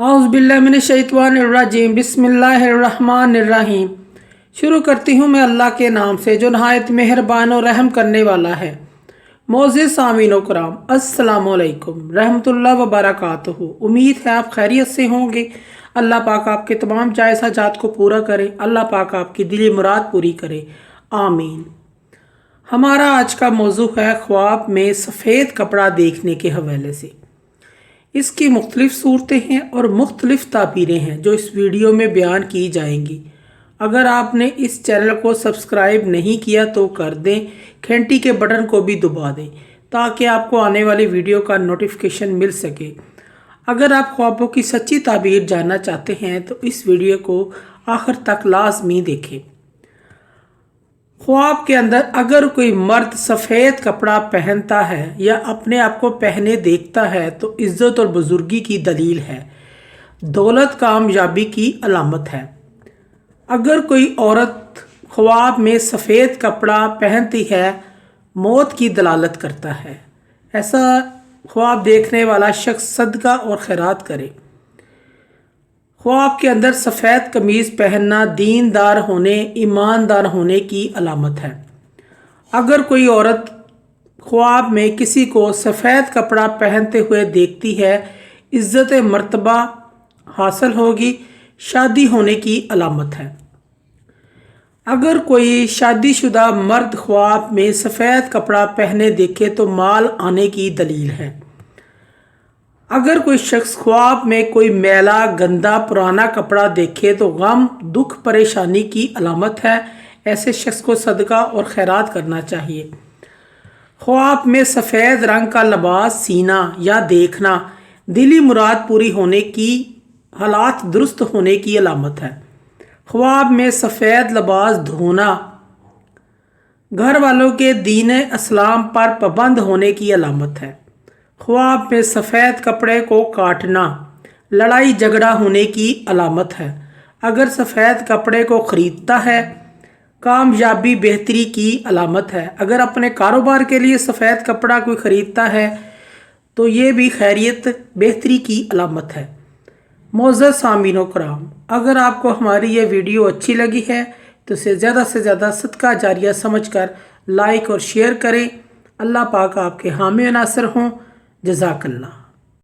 औज़ुबिल्लाहिमिनश्शैतानिर्रजीम बिस्मिल्लाहिर्रहमानिर्रहीम। शुरू करती हूँ मैं अल्लाह के नाम से जो नहायत मेहरबान और रहम करने वाला है। मोअज़्ज़िज़ सामीन व कराम, अस्सलामु अलैकुम रहमतुल्लाह व बरकातहू। उम्मीद है आप खैरियत से होंगे। अल्लाह पाक आपके तमाम जायज़ हाजात को पूरा करे। अल्लाह पाक आपकी दिली मुराद पूरी करे, आमीन। हमारा आज का मौजू है ख्वाब में सफ़ेद कपड़ा देखने के हवाले से। इसकी मुख्तलिफ़ सूरतें हैं और मुख्तलिफ़ ताबीरें हैं जो इस वीडियो में बयान की जाएंगी। अगर आपने इस चैनल को सब्सक्राइब नहीं किया तो कर दें, घंटी के बटन को भी दबा दें ताकि आपको आने वाली वीडियो का नोटिफिकेशन मिल सके। अगर आप ख्वाबों की सच्ची ताबीर जानना चाहते हैं तो इस वीडियो को आखिर तक लाजमी देखें। ख्वाब के अंदर अगर कोई मर्द सफ़ेद कपड़ा पहनता है या अपने आप को पहने देखता है तो इज़्ज़त और बुजुर्गी की दलील है, दौलत कामयाबी की अलामत है। अगर कोई औरत ख्वाब में सफ़ेद कपड़ा पहनती है, मौत की दलालत करता है। ऐसा ख्वाब देखने वाला शख्स सदका और खैरात करे। ख्वाब के अंदर सफ़ेद कमीज़ पहनना दीनदार होने, ईमानदार होने की अलामत है। अगर कोई औरत ख्वाब में किसी को सफ़ेद कपड़ा पहनते हुए देखती है, इज़्ज़त मर्तबा हासिल होगी, शादी होने की अलामत है। अगर कोई शादीशुदा मर्द ख्वाब में सफ़ेद कपड़ा पहने देखे तो माल आने की दलील है। अगर कोई शख्स ख्वाब में कोई मैला, गंदा, पुराना कपड़ा देखे तो गम, दुख, परेशानी की अलामत है। ऐसे शख्स को सदका और खैरात करना चाहिए। ख्वाब में सफ़ेद रंग का लिबास सीना या देखना दिली मुराद पूरी होने की, हालात दुरुस्त होने की अलामत है। ख्वाब में सफ़ेद लिबास धोना घर वालों के दीन इस्लाम पर पाबंद होने की अलामत है। ख्वाब में सफ़ेद कपड़े को काटना लड़ाई झगड़ा होने की अलामत है। अगर सफ़ेद कपड़े को ख़रीदता है, कामयाबी बेहतरी की अलामत है। अगर अपने कारोबार के लिए सफ़ेद कपड़ा कोई ख़रीदता है तो ये भी खैरियत बेहतरी की अलामत है। मोअज़्ज़िज़ सामीन व कराम, अगर आपको हमारी ये वीडियो अच्छी लगी है तो इसे ज़्यादा से ज़्यादा सदका जारिया समझकर लाइक और शेयर करें। अल्लाह पाक आपके हामी नासिर हों। जज़ाकल्लाह।